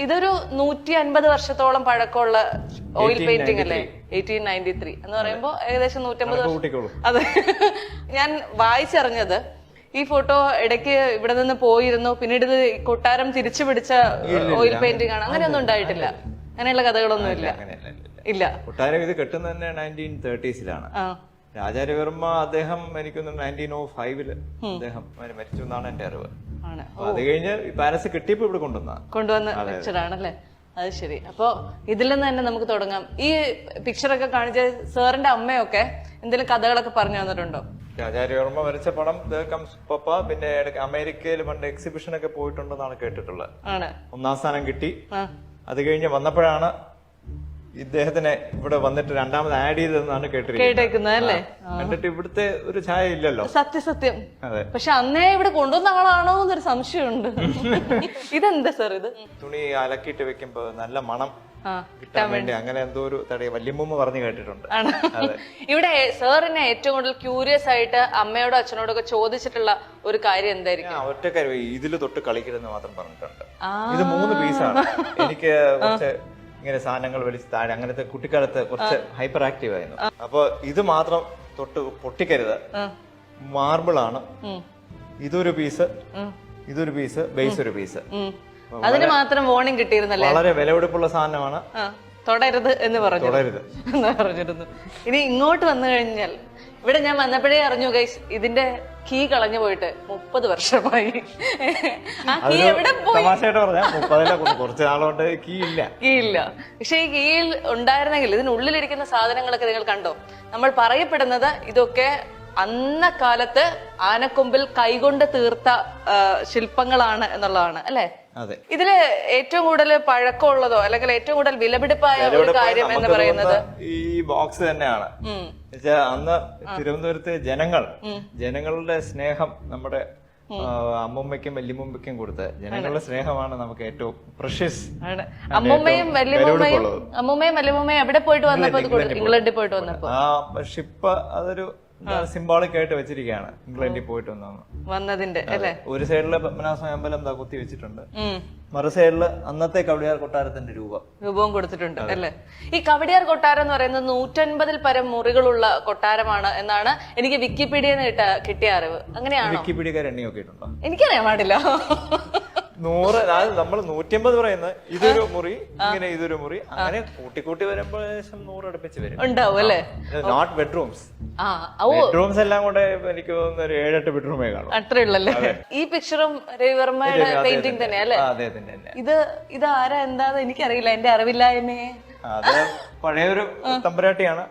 ഇതൊരു 150 വർഷത്തോളം പഴക്കമുള്ള ഓയിൽ പെയിന്റിംഗ് അല്ലേ? 1893 എന്ന് പറയുമ്പോ ഏകദേശം 150 അതെ. ഞാൻ വായിച്ചറിഞ്ഞത് ഈ ഫോട്ടോ ഇടയ്ക്ക് ഇവിടെ നിന്ന് പോയിരുന്നു, പിന്നീട് ഇത് കൊട്ടാരം തിരിച്ചു പിടിച്ച ഓയിൽ പെയിന്റിംഗ് ആണ്, അങ്ങനെയൊന്നും ഉണ്ടായിട്ടില്ല. അങ്ങനെയുള്ള കഥകളൊന്നും ഇല്ല. ഇല്ല, കൊട്ടാരം ഇത് കെട്ടുന്നത് തന്നെ 1930s-ലാണ്. രാജാരവിവർമ്മ അദ്ദേഹം എനിക്കൊന്ന് 1905 അദ്ദേഹം മരിച്ചു എന്നാണ് എന്റെ അറിവ്. അത് കഴിഞ്ഞ് പാലസ് കെട്ടിയപ്പോ ഇവിടെ കൊണ്ടുവന്ന് വെച്ചതാണല്ലേ? അത് ശരി. അപ്പൊ ഇതിൽ നിന്ന് തന്നെ നമുക്ക് തുടങ്ങാം. ഈ പിക്ചറൊക്കെ കാണിച്ച സാറിന്റെ അമ്മയൊക്കെ എന്തെങ്കിലും കഥകളൊക്കെ പറഞ്ഞു തന്നിട്ടുണ്ടോ? രാജാരവിവർമ്മ വരച്ച പടം പപ്പ, പിന്നെ അമേരിക്കയിൽ പണ്ട് എക്സിബിഷൻ ഒക്കെ പോയിട്ടുണ്ടെന്നാണ് കേട്ടിട്ടുള്ളത്. 1ാം സ്ഥാനം കിട്ടി. അത് കഴിഞ്ഞ് വന്നപ്പോഴാണ് ഇദ്ദേഹത്തിനെ ഇവിടെ വന്നിട്ട് 2ാമത് ആഡ് ചെയ്തതെന്നാണ് കേട്ടിരിക്കുന്നത് അല്ലേ? കണ്ടിട്ട് ഇവിടുത്തെ ഒരു ഛായ ഇല്ലല്ലോ. സത്യം. അതെ. പക്ഷെ അന്നേ ഇവിടെ കൊണ്ടുവന്ന ആളാണോ എന്നൊരു സംശയമുണ്ട്. ഇതെന്താ സാർ ഇത്? തുണി അലക്കിയിട്ട് വെക്കുമ്പോ നല്ല മണം കിട്ടാൻ വേണ്ടി അങ്ങനെ എന്തോ ഒരു വല്യമ്മ പറഞ്ഞു കേട്ടിട്ടുണ്ട്. ഇവിടെ സാറിനെ ഏറ്റവും കൂടുതൽ ക്യൂരിയസ് ആയിട്ട് അമ്മയോടും അച്ഛനോടും ഒക്കെ ചോദിച്ചിട്ടുള്ള ഒരു കാര്യം എന്തായിരിക്കും? ഒറ്റ കാര്യം, ഇതില് തൊട്ട് കളിക്കരുതെന്ന് മാത്രം പറഞ്ഞിട്ടുണ്ട്. ഇത് 3 പീസാണ്. എനിക്ക് കുറച്ച് ഇങ്ങനെ സാധനങ്ങൾ വലിച്ച് താഴെ, അങ്ങനത്തെ കുട്ടിക്കാലത്ത് കുറച്ച് ഹൈപ്പർ ആക്റ്റീവ് ആയിരുന്നു. അപ്പൊ ഇത് മാത്രം തൊട്ട് പൊട്ടിക്കരുത്. മാർബിൾ ആണ്. ഇതൊരു പീസ്, ഇതൊരു പീസ്, ബേസ് ഒരു പീസ്. അതിന് മാത്രം വാർണിംഗ് കിട്ടിയിരുന്നല്ലേ? വളരെ വിലപിടിപ്പുള്ള സാധനമാണ്. തൊടരുത് എന്ന് പറഞ്ഞിരുന്നു. ഇനി ഇങ്ങോട്ട് വന്നു കഴിഞ്ഞാൽ ഇവിടെ ഞാൻ വന്നപ്പോഴേ അറിഞ്ഞു ഗൈസ്, ഇതിന്റെ കീ കളഞ്ഞു പോയിട്ട് 30 വർഷമായി. ആ കീ എവിടെ പോയി? കുറച്ച് നാളുകൊണ്ട് കീ ഇല്ല. പക്ഷെ ഈ കീയിൽ ഉണ്ടായിരുന്നെങ്കിൽ ഇതിനുള്ളിലിരിക്കുന്ന സാധനങ്ങളൊക്കെ നിങ്ങൾ കണ്ടോ? നമ്മൾ പറയപ്പെടുന്നത് ഇതൊക്കെ അന്നക്കാലത്ത് ആനക്കൊമ്പിൽ കൈകൊണ്ട് തീർത്ത ശില്പങ്ങളാണ് എന്നുള്ളതാണ് അല്ലെ? ഇതില് ഏറ്റവും കൂടുതൽ പഴക്കമുള്ളതോ അല്ലെങ്കിൽ ഏറ്റവും കൂടുതൽ വിലപിടിപ്പായ ഒരു കാര്യം എന്ന് പറയുന്നത് ഈ ബോക്സ് തന്നെയാണ്. അന്ന് തിരുവനന്തപുരത്തെ ജനങ്ങളുടെ സ്നേഹം നമ്മുടെ അമ്മുമ്മയ്ക്കും വല്യമ്മയ്ക്കും കൊടുത്ത് ജനങ്ങളുടെ സ്നേഹമാണ് നമുക്ക് ഏറ്റവും പ്രഷ്യസ്. അമ്മുമ്മയും വല്യമ്മയും എവിടെ പോയിട്ട് വന്നപ്പോ? ഇംഗ്ലണ്ടിൽ പോയിട്ട് വന്നപ്പോ ആ ഷിപ്പ് അതൊരു സിംബോളിക് ആയിട്ട് വെച്ചിരിക്കുകയാണ്. ഇംഗ്ലണ്ടിൽ പോയിട്ട് വന്നതിന്റെ അല്ലെ? ഒരു സൈഡില് പത്മനാഭസ്വാമി അമ്പലം കുത്തി വെച്ചിട്ടുണ്ട്, മറു സൈഡില് അന്നത്തെ കവടിയാർ കൊട്ടാരത്തിന്റെ രൂപവും കൊടുത്തിട്ടുണ്ട് അല്ലെ? ഈ കവടിയാർ കൊട്ടാരം എന്ന് പറയുന്നത് 150-ൽ പരം മുറികളുള്ള കൊട്ടാരമാണ് എന്നാണ് എനിക്ക് വിക്കിപീഡിയന്ന് കിട്ടിയ അറിവ്. അങ്ങനെയാണ്? വിക്കിപീഡിയക്കാർ എണ്ണി നോക്കിയിട്ടുണ്ടോ? എനിക്കറിയാൻ പാടില്ല. 100, അതായത് നമ്മൾ 150 പറയുന്നത് ഇതൊരു മുറി, ഇങ്ങനെ ഇതൊരു മുറി, അങ്ങനെ കൂട്ടി വരുമ്പോൾ ഏകദേശം 100 അടുപ്പിച്ച് വരും ഉണ്ടാവും അല്ലെ? Not bedrooms. ബെഡ്റൂംസ് എല്ലാം കൂടെ എനിക്ക് തോന്നുന്ന ഒരു 7-8 ബെഡ്റൂമേ കാണും. അത്രേ ഉള്ളല്ലേ? ഈ പിക്ചറും രവിവർമ്മയുടെ പെയിന്റിംഗ് തന്നെയല്ലേ? ഇത് ആരാ എന്താന്ന് എനിക്കറിയില്ല, എന്റെ അറിവില്ലായ്മയെ. അത് പഴയൊരു തമ്പുരാട്ടിയാണ്.